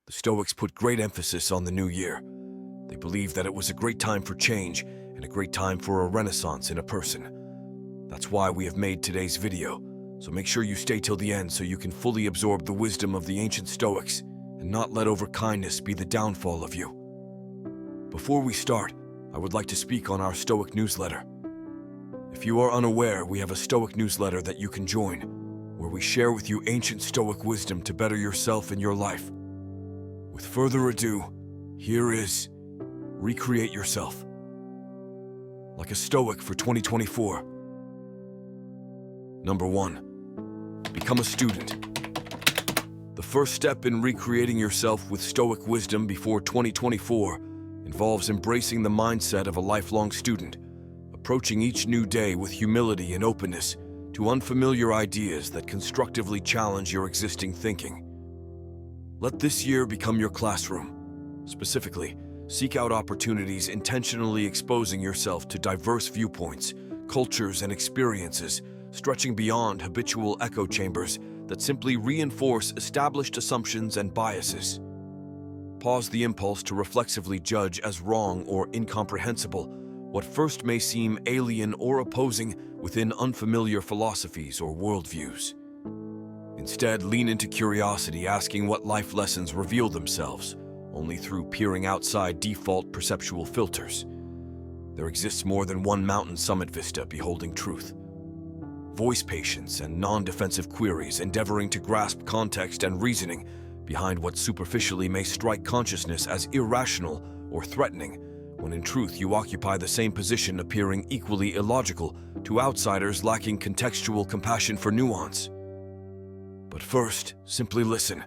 The Stoics put great emphasis on the new year. They believed that it was a great time for change and a great time for a renaissance in a person. That's why we have made today's video, so make sure you stay till the end so you can fully absorb the wisdom of the ancient Stoics and not let overkindness be the downfall of you. Before we start, I would like to speak on our Stoic newsletter. If you are unaware, we have a Stoic newsletter that you can join, where we share with you ancient Stoic wisdom to better yourself and your life. With further ado, here is Recreate Yourself. Like a Stoic for 2024. Number 1. Become a student. The first step in recreating yourself with Stoic wisdom before 2024 involves embracing the mindset of a lifelong student, approaching each new day with humility and openness to unfamiliar ideas that constructively challenge your existing thinking. Let this year become your classroom. Specifically, seek out opportunities intentionally exposing yourself to diverse viewpoints, cultures, and experiences, stretching beyond habitual echo chambers that simply reinforce established assumptions and biases. Pause the impulse to reflexively judge as wrong or incomprehensible what first may seem alien or opposing within unfamiliar philosophies or worldviews. Instead, lean into curiosity, asking what life lessons reveal themselves only through peering outside default perceptual filters. There exists more than one mountain summit vista beholding truth. Voice patience and non-defensive queries, endeavoring to grasp context and reasoning behind what superficially may strike consciousness as irrational or threatening, when in truth you occupy the same position, appearing equally illogical to outsiders lacking contextual compassion for nuance. But first, simply listen.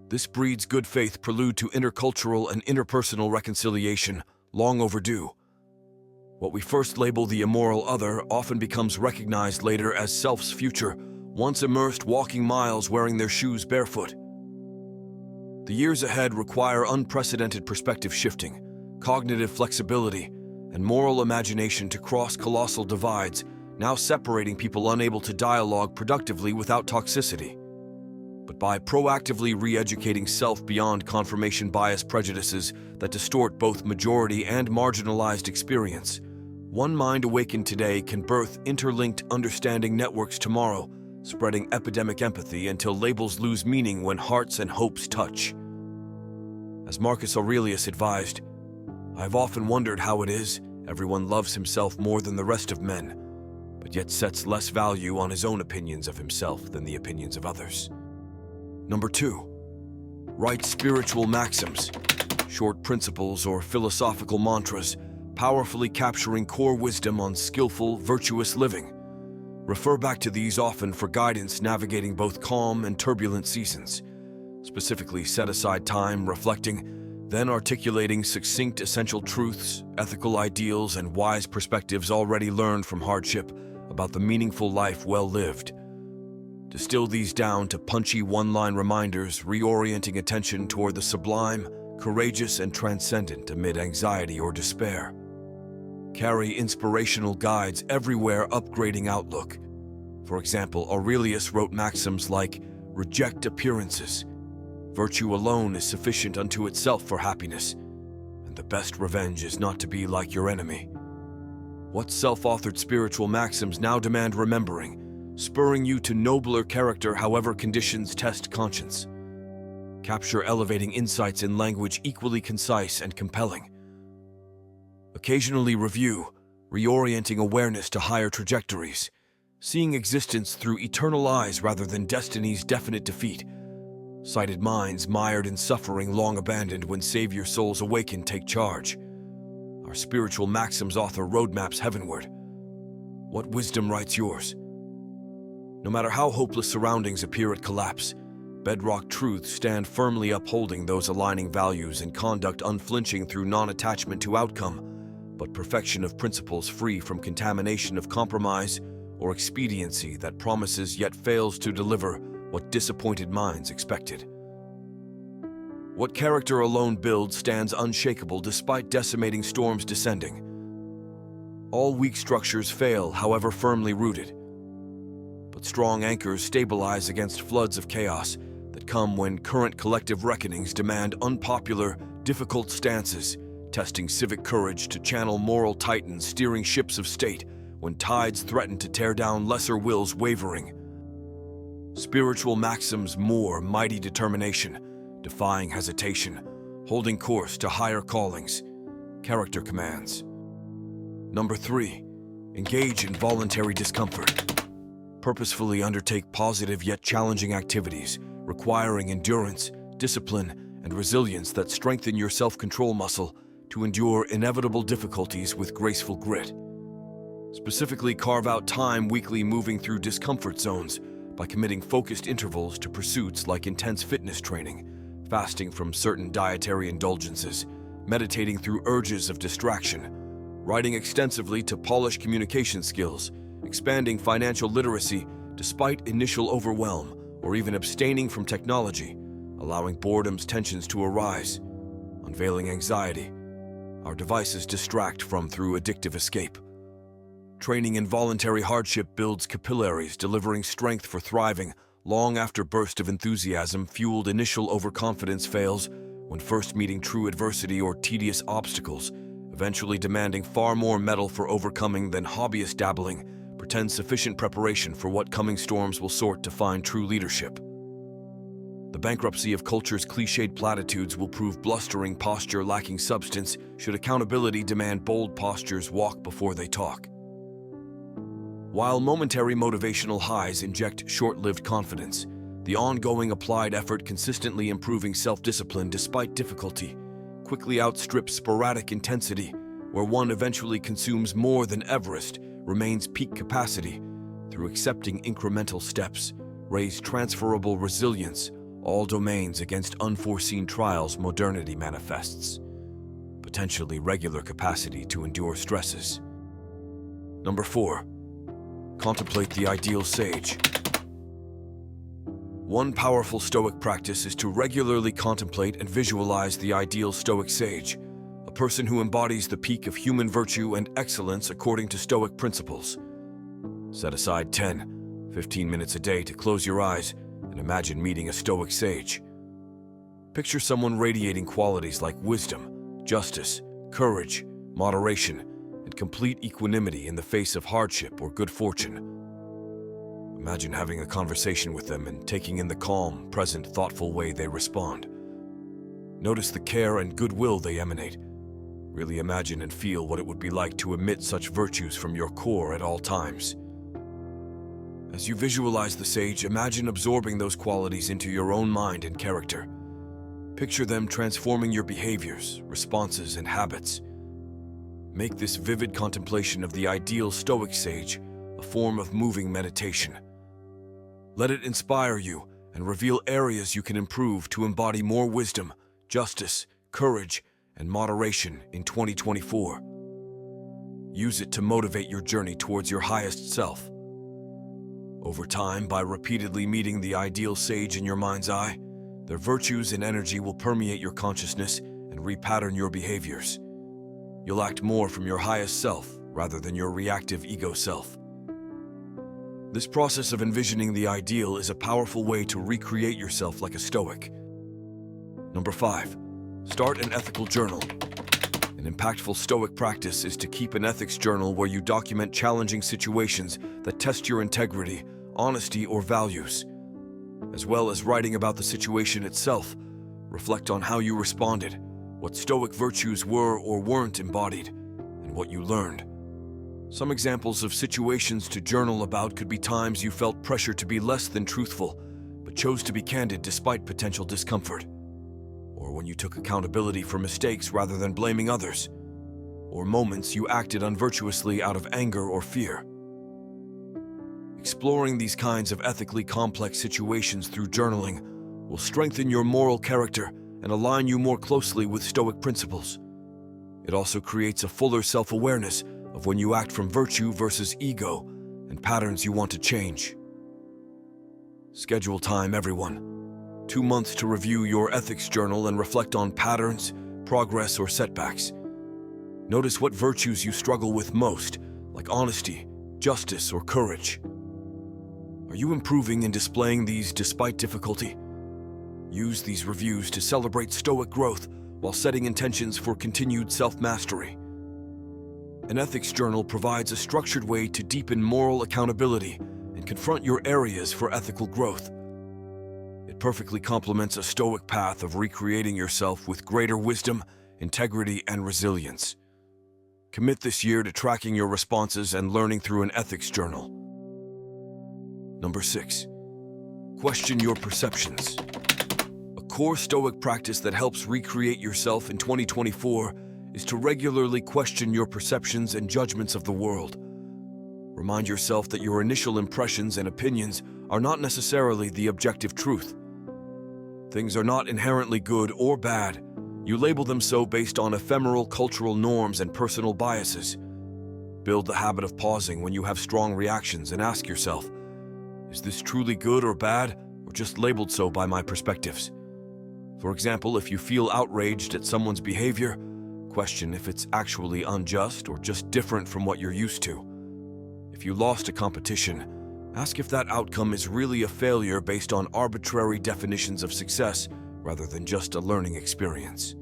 This breeds good faith prelude to intercultural and interpersonal reconciliation, long overdue. What we first label the immoral other often becomes recognized later as self's future, once immersed walking miles wearing their shoes barefoot. The years ahead require unprecedented perspective shifting, cognitive flexibility, and moral imagination to cross colossal divides, now separating people unable to dialogue productively without toxicity. But by proactively re-educating self beyond confirmation bias prejudices that distort both majority and marginalized experience, one mind awakened today can birth interlinked understanding networks tomorrow, spreading epidemic empathy until labels lose meaning when hearts and hopes touch. As Marcus Aurelius advised, "I've often wondered how it is everyone loves himself more than the rest of men, but yet sets less value on his own opinions of himself than the opinions of others." Number 2. Write spiritual maxims, short principles or philosophical mantras, powerfully capturing core wisdom on skillful, virtuous living. Refer back to these often for guidance navigating both calm and turbulent seasons. Specifically, set aside time reflecting, then articulating succinct essential truths, ethical ideals, and wise perspectives already learned from hardship about the meaningful life well lived. Distill these down to punchy one-line reminders, reorienting attention toward the sublime, courageous, and transcendent amid anxiety or despair. Carry inspirational guides everywhere, upgrading outlook. For example, Aurelius wrote maxims like, "Reject appearances. Virtue alone is sufficient unto itself for happiness, and the best revenge is not to be like your enemy." What self-authored spiritual maxims now demand remembering, spurring you to nobler character however conditions test conscience? Capture elevating insights in language equally concise and compelling. Occasionally review, reorienting awareness to higher trajectories, seeing existence through eternal eyes rather than destiny's definite defeat. Sighted minds mired in suffering long abandoned when savior souls awaken take charge. Our spiritual maxims author roadmaps heavenward. What wisdom writes yours? No matter how hopeless surroundings appear at collapse, bedrock truths stand firmly upholding those aligning values and conduct unflinching through non-attachment to outcome, but perfection of principles free from contamination of compromise or expediency that promises yet fails to deliver what disappointed minds expected. What character alone builds stands unshakable despite decimating storms descending. All weak structures fail, however firmly rooted. But strong anchors stabilize against floods of chaos, the that come when current collective reckonings demand unpopular, difficult stances, testing civic courage to channel moral titans steering ships of state when tides threaten to tear down lesser wills wavering. Spiritual maxims, more mighty determination, defying hesitation, holding course to higher callings, character commands. Number 3, engage in voluntary discomfort. Purposefully undertake positive yet challenging activities, requiring endurance, discipline, and resilience that strengthen your self-control muscle to endure inevitable difficulties with graceful grit. Specifically, carve out time weekly moving through discomfort zones by committing focused intervals to pursuits like intense fitness training, fasting from certain dietary indulgences, meditating through urges of distraction, writing extensively to polish communication skills, expanding financial literacy despite initial overwhelm, or even abstaining from technology, allowing boredom's tensions to arise, unveiling anxiety. Our devices distract from through addictive escape. Training in voluntary hardship builds capillaries, delivering strength for thriving long after burst of enthusiasm-fueled initial overconfidence fails when first meeting true adversity or tedious obstacles, eventually demanding far more mettle for overcoming than hobbyist dabbling pretends sufficient preparation for what coming storms will sort to find true leadership. The bankruptcy of culture's cliched platitudes will prove blustering posture lacking substance should accountability demand bold postures walk before they talk. While momentary motivational highs inject short-lived confidence, the ongoing applied effort consistently improving self-discipline despite difficulty quickly outstrips sporadic intensity, where one eventually consumes more than Everest, remains peak capacity, through accepting incremental steps, raise transferable resilience, all domains against unforeseen trials modernity manifests, potentially regular capacity to endure stresses. Number 4, contemplate the ideal sage. One powerful Stoic practice is to regularly contemplate and visualize the ideal Stoic sage, a person who embodies the peak of human virtue and excellence according to Stoic principles. Set aside 10-15 minutes a day to close your eyes and imagine meeting a Stoic sage. Picture someone radiating qualities like wisdom, justice, courage, moderation, and complete equanimity in the face of hardship or good fortune. Imagine having a conversation with them and taking in the calm, present, thoughtful way they respond. Notice the care and goodwill they emanate. Really imagine and feel what it would be like to emit such virtues from your core at all times. As you visualize the sage, imagine absorbing those qualities into your own mind and character. Picture them transforming your behaviors, responses, and habits. Make this vivid contemplation of the ideal Stoic sage a form of moving meditation. Let it inspire you and reveal areas you can improve to embody more wisdom, justice, courage, and moderation in 2024. Use it to motivate your journey towards your highest self. Over time, by repeatedly meeting the ideal sage in your mind's eye, their virtues and energy will permeate your consciousness and repattern your behaviors. You'll act more from your highest self rather than your reactive ego self. This process of envisioning the ideal is a powerful way to recreate yourself like a Stoic. Number 5, start an ethical journal. An impactful Stoic practice is to keep an ethics journal where you document challenging situations that test your integrity, honesty, or values. As well as writing about the situation itself, reflect on how you responded, what Stoic virtues were or weren't embodied, and what you learned. Some examples of situations to journal about could be times you felt pressure to be less than truthful, but chose to be candid despite potential discomfort. Or when you took accountability for mistakes rather than blaming others. Or moments you acted unvirtuously out of anger or fear. Exploring these kinds of ethically complex situations through journaling will strengthen your moral character and align you more closely with Stoic principles. It also creates a fuller self-awareness of when you act from virtue versus ego and patterns you want to change. Schedule time, everyone. 2 months to review your ethics journal and reflect on patterns, progress, or setbacks. Notice what virtues you struggle with most, like honesty, justice, or courage. Are you improving and displaying these despite difficulty? Use these reviews to celebrate Stoic growth while setting intentions for continued self-mastery. An ethics journal provides a structured way to deepen moral accountability and confront your areas for ethical growth. It perfectly complements a Stoic path of recreating yourself with greater wisdom, integrity, and resilience. Commit this year to tracking your responses and learning through an ethics journal. Number 6. Question your perceptions. A core Stoic practice that helps recreate yourself in 2024 is to regularly question your perceptions and judgments of the world. Remind yourself that your initial impressions and opinions are not necessarily the objective truth. Things are not inherently good or bad. You label them so based on ephemeral cultural norms and personal biases. Build the habit of pausing when you have strong reactions and ask yourself, is this truly good or bad, or just labeled so by my perspectives? For example, if you feel outraged at someone's behavior, question if it's actually unjust or just different from what you're used to. If you lost a competition, ask if that outcome is really a failure based on arbitrary definitions of success rather than just a learning experience.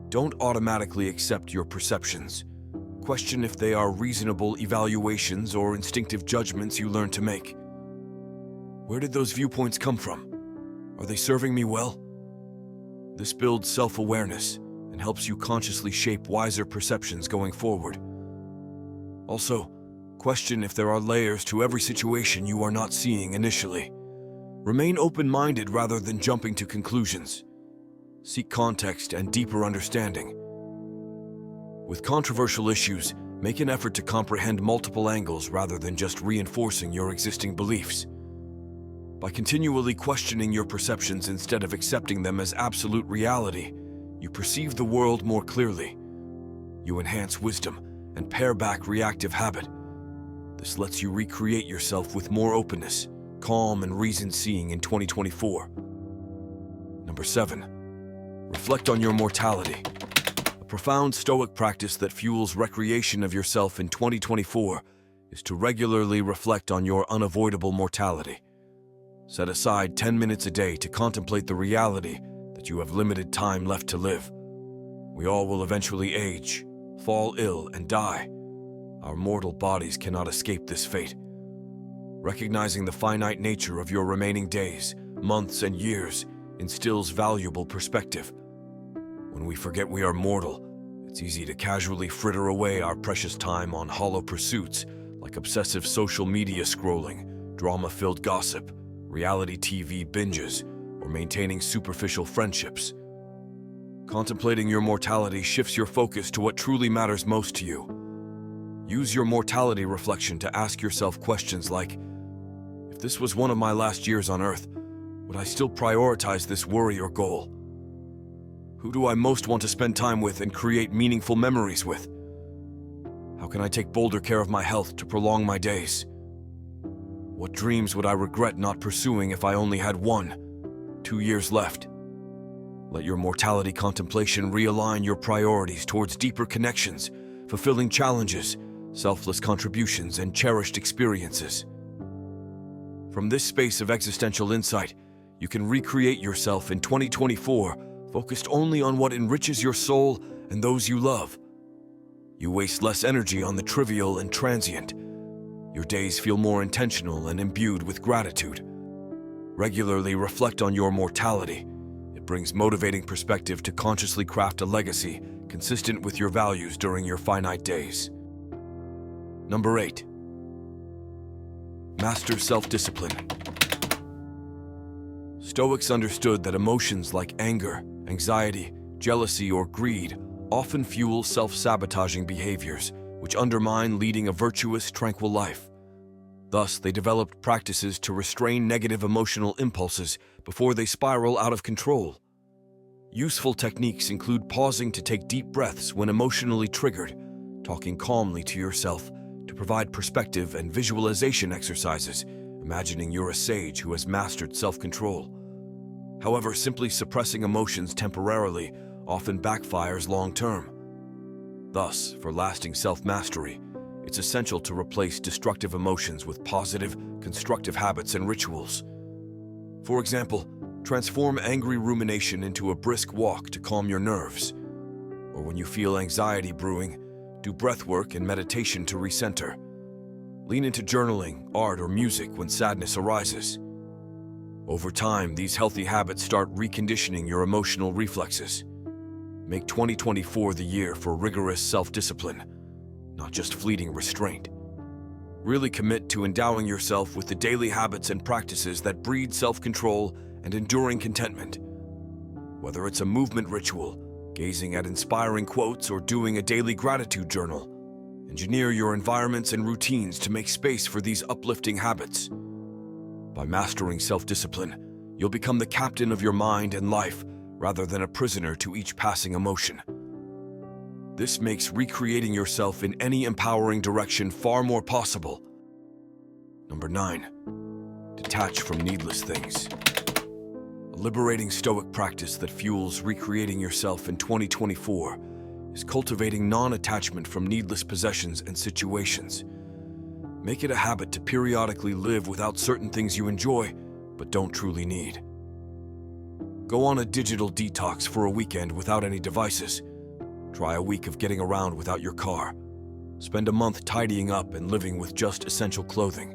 Don't automatically accept your perceptions. Question if they are reasonable evaluations or instinctive judgments you learn to make. Where did those viewpoints come from? Are they serving me well? This builds self-awareness and helps you consciously shape wiser perceptions going forward. Also, question if there are layers to every situation you are not seeing initially. Remain open-minded rather than jumping to conclusions. Seek context and deeper understanding. With controversial issues, make an effort to comprehend multiple angles rather than just reinforcing your existing beliefs. By continually questioning your perceptions instead of accepting them as absolute reality, you perceive the world more clearly. You enhance wisdom and pare back reactive habit. This lets you recreate yourself with more openness, calm, and reasoned seeing in 2024. Number 7. Reflect on your mortality. A profound Stoic practice that fuels recreation of yourself in 2024 is to regularly reflect on your unavoidable mortality. Set aside 10 minutes a day to contemplate the reality that you have limited time left to live. We all will eventually age, fall ill, and die. Our mortal bodies cannot escape this fate. Recognizing the finite nature of your remaining days, months, and years instills valuable perspective. When we forget we are mortal, it's easy to casually fritter away our precious time on hollow pursuits like obsessive social media scrolling, drama-filled gossip, reality TV binges, or maintaining superficial friendships. Contemplating your mortality shifts your focus to what truly matters most to you. Use your mortality reflection to ask yourself questions like, if this was one of my last years on Earth, would I still prioritize this worry or goal? Who do I most want to spend time with and create meaningful memories with? How can I take bolder care of my health to prolong my days? What dreams would I regret not pursuing if I only had 2 years left? Let your mortality contemplation realign your priorities towards deeper connections, fulfilling challenges, selfless contributions, and cherished experiences. From this space of existential insight, you can recreate yourself in 2024, focused only on what enriches your soul and those you love. You waste less energy on the trivial and transient. Your days feel more intentional and imbued with gratitude. Regularly reflect on your mortality. It brings motivating perspective to consciously craft a legacy consistent with your values during your finite days. Number 8. Master self-discipline. Stoics understood that emotions like anger, anxiety, jealousy, or greed often fuel self-sabotaging behaviors, which undermine leading a virtuous, tranquil life. Thus, they developed practices to restrain negative emotional impulses before they spiral out of control. Useful techniques include pausing to take deep breaths when emotionally triggered, talking calmly to yourself to provide perspective, and visualization exercises, imagining you're a sage who has mastered self-control. However, simply suppressing emotions temporarily often backfires long-term. Thus, for lasting self-mastery, it's essential to replace destructive emotions with positive, constructive habits and rituals. For example, Transform angry rumination into a brisk walk to calm your nerves. Or when you feel anxiety brewing, do breathwork and meditation to recenter. Lean into journaling, art, or music when sadness arises. Over time, these healthy habits start reconditioning your emotional reflexes. Make 2024 the year for rigorous self-discipline, not just fleeting restraint. Really commit to endowing yourself with the daily habits and practices that breed self-control and enduring contentment. Whether it's a movement ritual, gazing at inspiring quotes, or doing a daily gratitude journal, engineer your environments and routines to make space for these uplifting habits. By mastering self-discipline, you'll become the captain of your mind and life rather than a prisoner to each passing emotion. This makes recreating yourself in any empowering direction far more possible. Number 9. Detach from needless things. A liberating Stoic practice that fuels recreating yourself in 2024 is cultivating non-attachment from needless possessions and situations. Make it a habit to periodically live without certain things you enjoy but don't truly need. Go on a digital detox for a weekend without any devices. Try a week of getting around without your car. Spend a month tidying up and living with just essential clothing.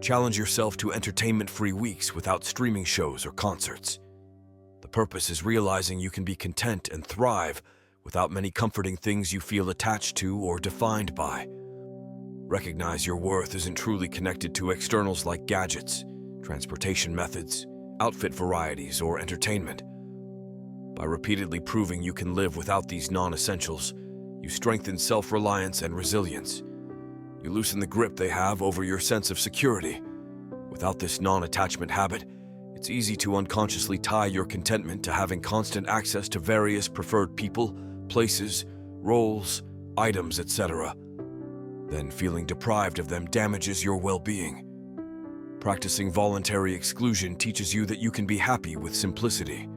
Challenge yourself to entertainment-free weeks without streaming shows or concerts. The purpose is realizing you can be content and thrive without many comforting things you feel attached to or defined by. Recognize your worth isn't truly connected to externals like gadgets, transportation methods, outfit varieties, or entertainment. By repeatedly proving you can live without these non-essentials, you strengthen self-reliance and resilience. You loosen the grip they have over your sense of security. Without this non-attachment habit, it's easy to unconsciously tie your contentment to having constant access to various preferred people, places, roles, items, etc. Then feeling deprived of them damages your well-being. Practicing voluntary exclusion teaches you that you can be happy with simplicity.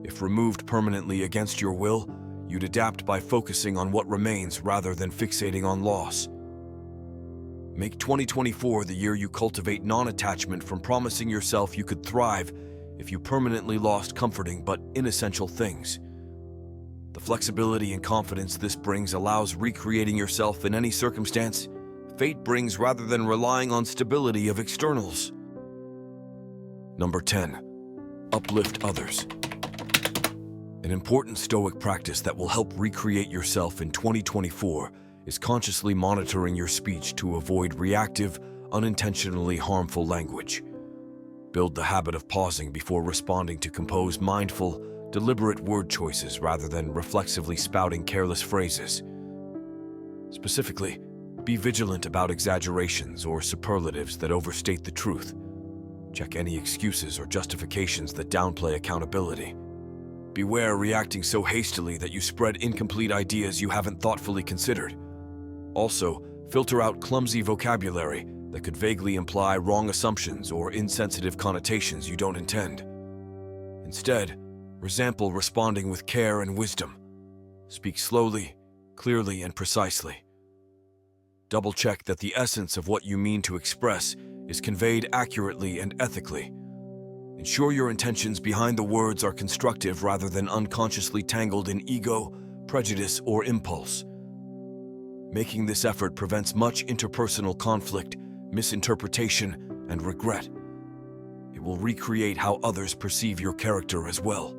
If removed permanently against your will, you'd adapt by focusing on what remains rather than fixating on loss. Make 2024 the year you cultivate non-attachment from promising yourself you could thrive if you permanently lost comforting but inessential things. The flexibility and confidence this brings allows recreating yourself in any circumstance fate brings rather than relying on stability of externals. Number 10. Uplift others. An important Stoic practice that will help recreate yourself in 2024 is consciously monitoring your speech to avoid reactive, unintentionally harmful language. Build the habit of pausing before responding to compose mindful, deliberate word choices rather than reflexively spouting careless phrases. Specifically, be vigilant about exaggerations or superlatives that overstate the truth. Check any excuses or justifications that downplay accountability. Beware reacting so hastily that you spread incomplete ideas you haven't thoughtfully considered. Also, filter out clumsy vocabulary that could vaguely imply wrong assumptions or insensitive connotations you don't intend. Instead, resample responding with care and wisdom. Speak slowly, clearly, and precisely. Double-check that the essence of what you mean to express is conveyed accurately and ethically. Ensure your intentions behind the words are constructive rather than unconsciously tangled in ego, prejudice, or impulse. Making this effort prevents much interpersonal conflict, misinterpretation, and regret. It will recreate how others perceive your character as well.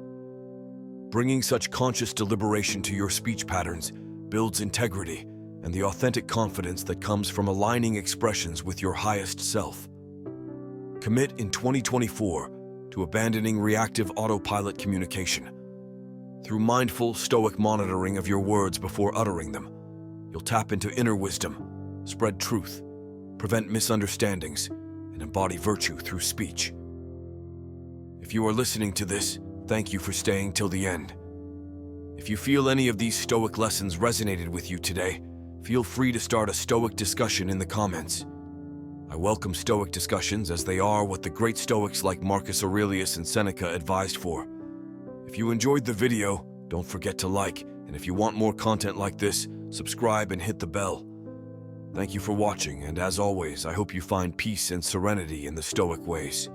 Bringing such conscious deliberation to your speech patterns builds integrity and the authentic confidence that comes from aligning expressions with your highest self. Commit in 2024 to abandoning reactive autopilot communication. Through mindful, Stoic monitoring of your words before uttering them, you'll tap into inner wisdom, spread truth, prevent misunderstandings, and embody virtue through speech. If you are listening to this, thank you for staying till the end. If you feel any of these Stoic lessons resonated with you today, feel free to start a Stoic discussion in the comments. I welcome Stoic discussions as they are what the great Stoics like Marcus Aurelius and Seneca advised for. If you enjoyed the video, don't forget to like, and if you want more content like this, subscribe and hit the bell. Thank you for watching, and as always, I hope you find peace and serenity in the Stoic ways.